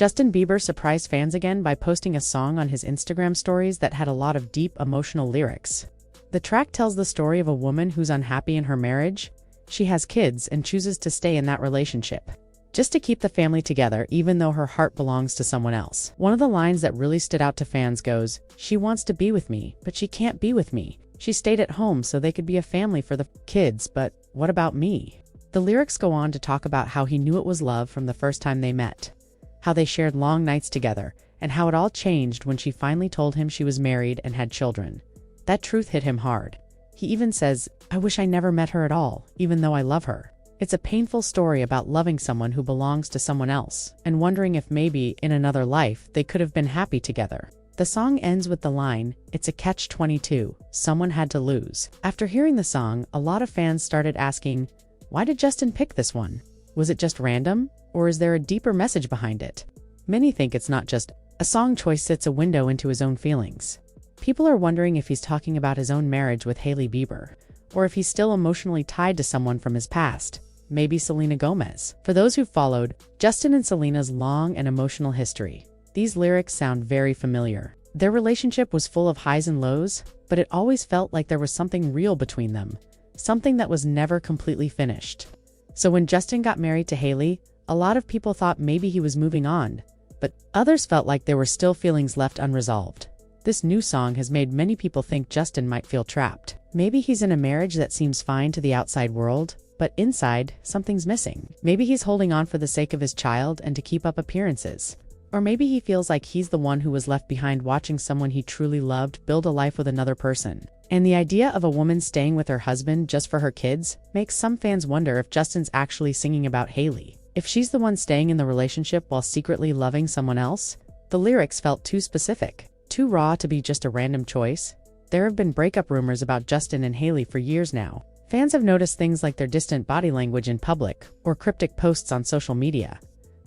Justin Bieber surprised fans again by posting a song on his Instagram stories that had a lot of deep, emotional lyrics. The track tells the story of a woman who's unhappy in her marriage. She has kids and chooses to stay in that relationship, just to keep the family together even though her heart belongs to someone else. One of the lines that really stood out to fans goes, "She wants to be with me, but she can't be with me. She stayed at home so they could be a family for the kids, but what about me?" The lyrics go on to talk about how he knew it was love from the first time they met, how they shared long nights together, and how it all changed when she finally told him she was married and had children. That truth hit him hard. He even says, "I wish I never met her at all, even though I love her." It's a painful story about loving someone who belongs to someone else, and wondering if maybe, in another life, they could have been happy together. The song ends with the line, "It's a catch-22, someone had to lose." After hearing the song, a lot of fans started asking, why did Justin pick this one? Was it just random, or is there a deeper message behind it? Many think it's not just a song choice sits a window into his own feelings. People are wondering if he's talking about his own marriage with Hailey Bieber, or if he's still emotionally tied to someone from his past, maybe Selena Gomez. For those who followed Justin and Selena's long and emotional history, these lyrics sound very familiar. Their relationship was full of highs and lows, but it always felt like there was something real between them, something that was never completely finished. So when Justin got married to Hailey, a lot of people thought maybe he was moving on, but others felt like there were still feelings left unresolved. This new song has made many people think Justin might feel trapped. Maybe he's in a marriage that seems fine to the outside world, but inside, something's missing. Maybe he's holding on for the sake of his child and to keep up appearances. Or maybe he feels like he's the one who was left behind watching someone he truly loved build a life with another person. And the idea of a woman staying with her husband just for her kids makes some fans wonder if Justin's actually singing about Hailey. If she's the one staying in the relationship while secretly loving someone else. The lyrics felt too specific, too raw to be just a random choice. There have been breakup rumors about Justin and Hailey for years now. Fans have noticed things like their distant body language in public or cryptic posts on social media.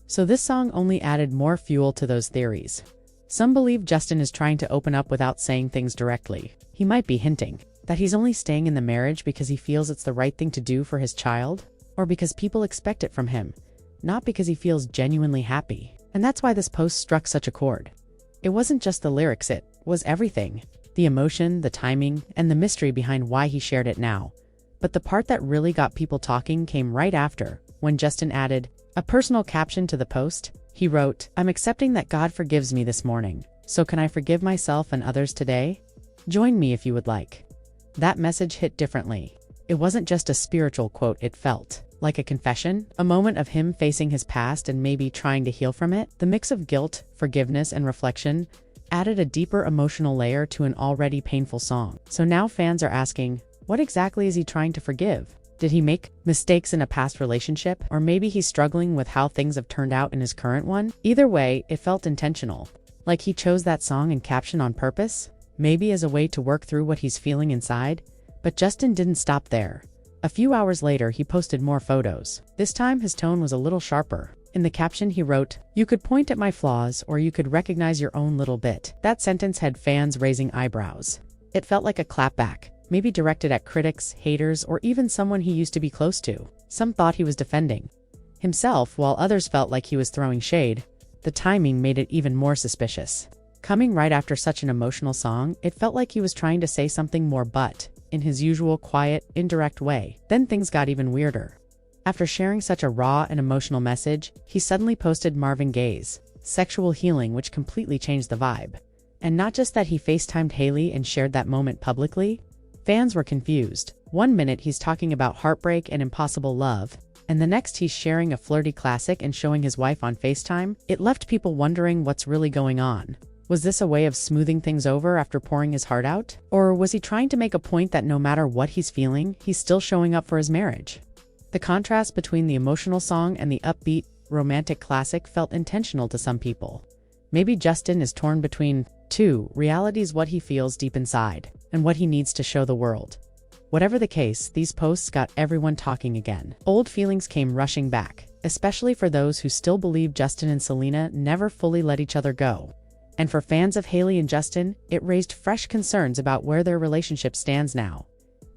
So this song only added more fuel to those theories. Some believe Justin is trying to open up without saying things directly. He might be hinting that he's only staying in the marriage because he feels it's the right thing to do for his child, or because people expect it from him, not because he feels genuinely happy. And that's why this post struck such a chord. It wasn't just the lyrics, it was everything. The emotion, the timing, and the mystery behind why he shared it now. But the part that really got people talking came right after, when Justin added a personal caption to the post. He wrote, "I'm accepting that God forgives me this morning. So can I forgive myself and others today? Join me if you would like." That message hit differently. It wasn't just a spiritual quote, it felt like a confession, a moment of him facing his past and maybe trying to heal from it. The mix of guilt, forgiveness, and reflection added a deeper emotional layer to an already painful song. So now fans are asking, what exactly is he trying to forgive? Did he make mistakes in a past relationship? Or maybe he's struggling with how things have turned out in his current one? Either way, it felt intentional. Like he chose that song and caption on purpose, maybe as a way to work through what he's feeling inside. But Justin didn't stop there. A few hours later, he posted more photos. This time, his tone was a little sharper. In the caption, he wrote, "You could point at my flaws, or you could recognize your own little bit." That sentence had fans raising eyebrows. It felt like a clapback, maybe directed at critics, haters, or even someone he used to be close to. Some thought he was defending himself, while others felt like he was throwing shade. The timing made it even more suspicious. Coming right after such an emotional song, it felt like he was trying to say something more, but in his usual quiet, indirect way. Then things got even weirder. After sharing such a raw and emotional message, he suddenly posted Marvin Gaye's "Sexual Healing," which completely changed the vibe. And not just that, he FaceTimed Hailey and shared that moment publicly. Fans were confused. One minute he's talking about heartbreak and impossible love, and the next he's sharing a flirty classic and showing his wife on FaceTime. It left people wondering what's really going on. Was this a way of smoothing things over after pouring his heart out? Or was he trying to make a point that no matter what he's feeling, he's still showing up for his marriage? The contrast between the emotional song and the upbeat, romantic classic felt intentional to some people. Maybe Justin is torn between two realities: what he feels deep inside and what he needs to show the world. Whatever the case, these posts got everyone talking again. Old feelings came rushing back, especially for those who still believe Justin and Selena never fully let each other go. And for fans of Hailey and Justin, it raised fresh concerns about where their relationship stands now.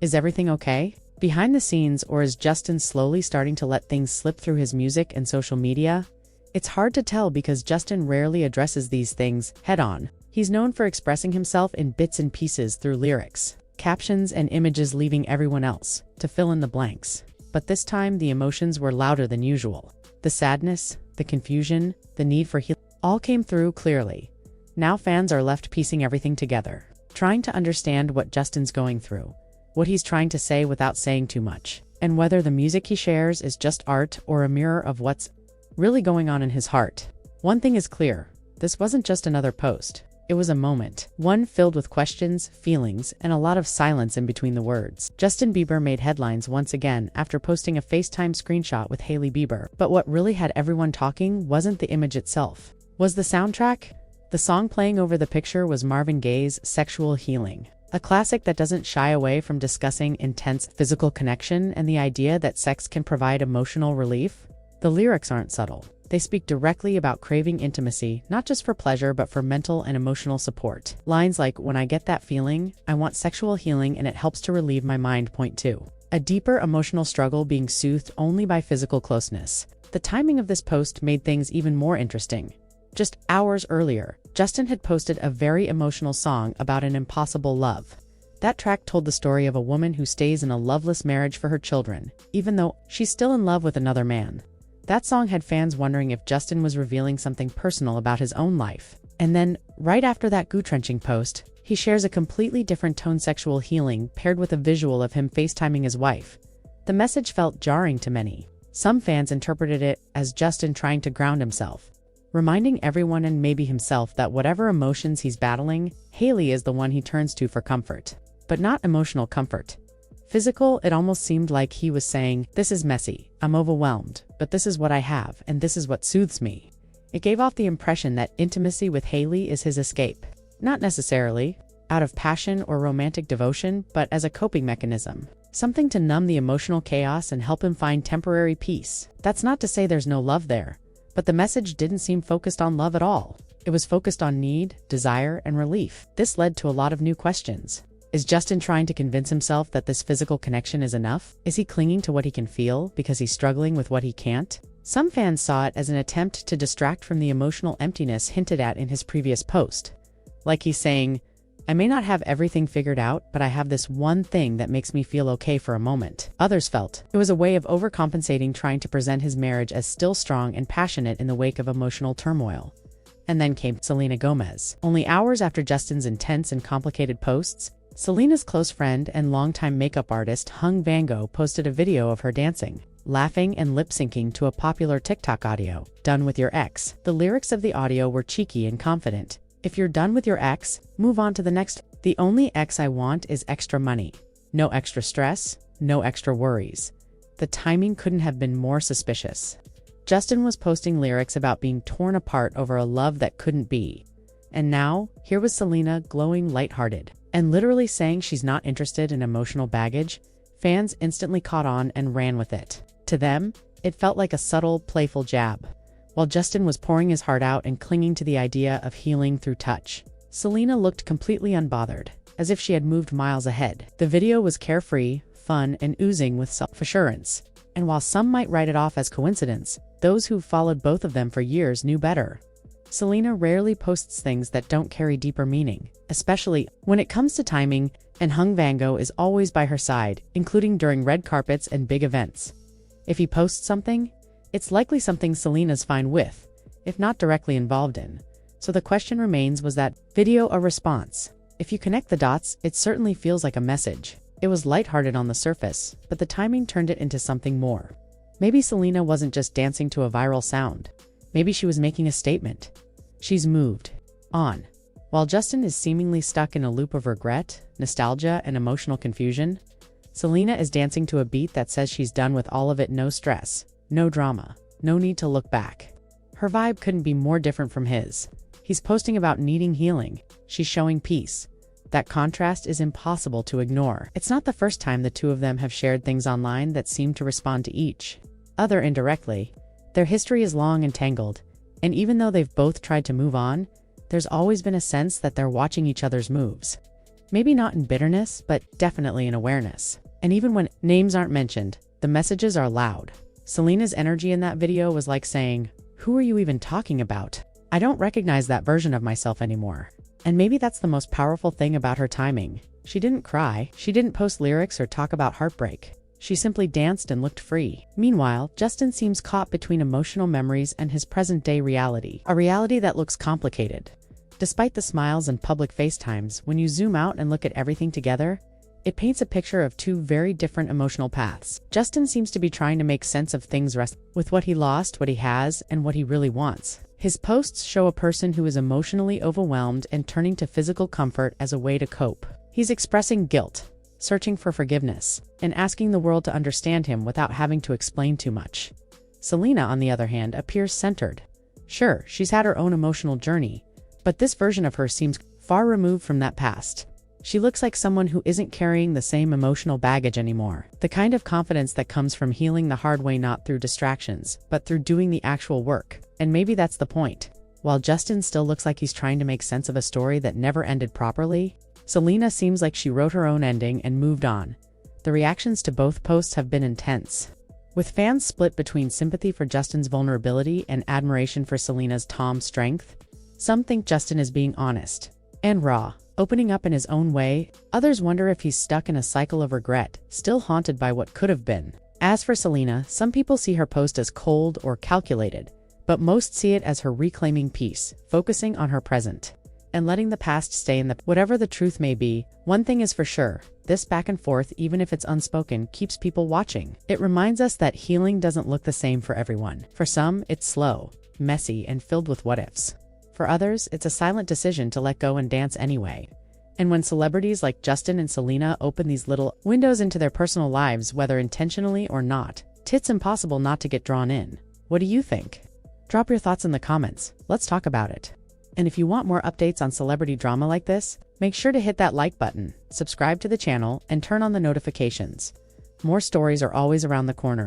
Is everything okay behind the scenes, or is Justin slowly starting to let things slip through his music and social media? It's hard to tell because Justin rarely addresses these things head-on. He's known for expressing himself in bits and pieces through lyrics, captions, and images, leaving everyone else to fill in the blanks. But this time, the emotions were louder than usual. The sadness, the confusion, the need for healing all came through clearly. Now fans are left piecing everything together, trying to understand what Justin's going through, what he's trying to say without saying too much, and whether the music he shares is just art or a mirror of what's really going on in his heart. One thing is clear, this wasn't just another post. It was a moment, one filled with questions, feelings, and a lot of silence in between the words. Justin Bieber made headlines once again after posting a FaceTime screenshot with Hailey Bieber. But what really had everyone talking wasn't the image itself. Was the soundtrack? The song playing over the picture was Marvin Gaye's Sexual Healing, a classic that doesn't shy away from discussing intense physical connection and the idea that sex can provide emotional relief. The lyrics aren't subtle. They speak directly about craving intimacy, not just for pleasure but for mental and emotional support. Lines like, "When I get that feeling, I want sexual healing and it helps to relieve my mind," point to a deeper emotional struggle being soothed only by physical closeness. The timing of this post made things even more interesting. Just hours earlier, Justin had posted a very emotional song about an impossible love. That track told the story of a woman who stays in a loveless marriage for her children, even though she's still in love with another man. That song had fans wondering if Justin was revealing something personal about his own life. And then, right after that gut-wrenching post, he shares a completely different tone: sexual healing, paired with a visual of him FaceTiming his wife. The message felt jarring to many. Some fans interpreted it as Justin trying to ground himself, reminding everyone and maybe himself that whatever emotions he's battling, Hailey is the one he turns to for comfort. But not emotional comfort. Physical. It almost seemed like he was saying, "This is messy, I'm overwhelmed, but this is what I have, and this is what soothes me." It gave off the impression that intimacy with Hailey is his escape. Not necessarily out of passion or romantic devotion, but as a coping mechanism. Something to numb the emotional chaos and help him find temporary peace. That's not to say there's no love there, but the message didn't seem focused on love at all. It was focused on need, desire, and relief. This led to a lot of new questions. Is Justin trying to convince himself that this physical connection is enough? Is he clinging to what he can feel because he's struggling with what he can't? Some fans saw it as an attempt to distract from the emotional emptiness hinted at in his previous post. Like he's saying, "I may not have everything figured out, but I have this one thing that makes me feel okay for a moment." Others felt it was a way of overcompensating, trying to present his marriage as still strong and passionate in the wake of emotional turmoil. And then came Selena Gomez. Only hours after Justin's intense and complicated posts, Selena's close friend and longtime makeup artist Hung Van Gogh posted a video of her dancing, laughing, and lip-syncing to a popular TikTok audio, "Done with Your Ex." The lyrics of the audio were cheeky and confident. "If you're done with your ex, move on to the next. The only ex I want is extra money. No extra stress, no extra worries." The timing couldn't have been more suspicious. Justin was posting lyrics about being torn apart over a love that couldn't be. And now, here was Selena glowing lighthearted and literally saying she's not interested in emotional baggage. Fans instantly caught on and ran with it. To them, it felt like a subtle, playful jab. While Justin was pouring his heart out and clinging to the idea of healing through touch, Selena looked completely unbothered, as if she had moved miles ahead. The video was carefree, fun, and oozing with self-assurance. And while some might write it off as coincidence, those who've followed both of them for years knew better. Selena rarely posts things that don't carry deeper meaning, especially when it comes to timing, and Hung Van Gogh is always by her side, including during red carpets and big events. If he posts something, it's likely something Selena's fine with, if not directly involved in. So the question remains, was that video a response? If you connect the dots, it certainly feels like a message. It was lighthearted on the surface, but the timing turned it into something more. Maybe Selena wasn't just dancing to a viral sound. Maybe she was making a statement. She's moved on. While Justin is seemingly stuck in a loop of regret, nostalgia, and emotional confusion, Selena is dancing to a beat that says she's done with all of it. No stress, no drama, no need to look back. Her vibe couldn't be more different from his. He's posting about needing healing. She's showing peace. That contrast is impossible to ignore. It's not the first time the two of them have shared things online that seem to respond to each other indirectly. Their history is long and tangled, and even though they've both tried to move on, there's always been a sense that they're watching each other's moves. Maybe not in bitterness, but definitely in awareness. And even when names aren't mentioned, the messages are loud. Selena's energy in that video was like saying, Who are you even talking about? I don't recognize that version of myself anymore. And maybe that's the most powerful thing about her timing. She didn't cry, she didn't post lyrics or talk about heartbreak. She simply danced and looked free. Meanwhile, Justin seems caught between emotional memories and his present-day reality, a reality that looks complicated. Despite the smiles and public FaceTimes, when you zoom out and look at everything together, it paints a picture of two very different emotional paths. Justin seems to be trying to make sense of things with what he lost, what he has, and what he really wants. His posts show a person who is emotionally overwhelmed and turning to physical comfort as a way to cope. He's expressing guilt, searching for forgiveness, and asking the world to understand him without having to explain too much. Selena, on the other hand, appears centered. Sure, she's had her own emotional journey, but this version of her seems far removed from that past. She looks like someone who isn't carrying the same emotional baggage anymore. The kind of confidence that comes from healing the hard way, not through distractions, but through doing the actual work. And maybe that's the point. While Justin still looks like he's trying to make sense of a story that never ended properly, Selena seems like she wrote her own ending and moved on. The reactions to both posts have been intense, with fans split between sympathy for Justin's vulnerability and admiration for Selena's calm strength. Some think Justin is being honest and raw, opening up in his own way. Others wonder if he's stuck in a cycle of regret, still haunted by what could have been. As for Selena, some people see her post as cold or calculated, but most see it as her reclaiming peace, focusing on her present and letting the past stay in the whatever the truth may be. One thing is for sure, this back and forth, even if it's unspoken, keeps people watching. It reminds us that healing doesn't look the same for everyone. For some, it's slow, messy, and filled with what-ifs. For others, it's a silent decision to let go and dance anyway. And when celebrities like Justin and Selena open these little windows into their personal lives, whether intentionally or not, it's impossible not to get drawn in. What do you think? Drop your thoughts in the comments. Let's talk about it. And if you want more updates on celebrity drama like this, make sure to hit that like button, subscribe to the channel, and turn on the notifications. More stories are always around the corner.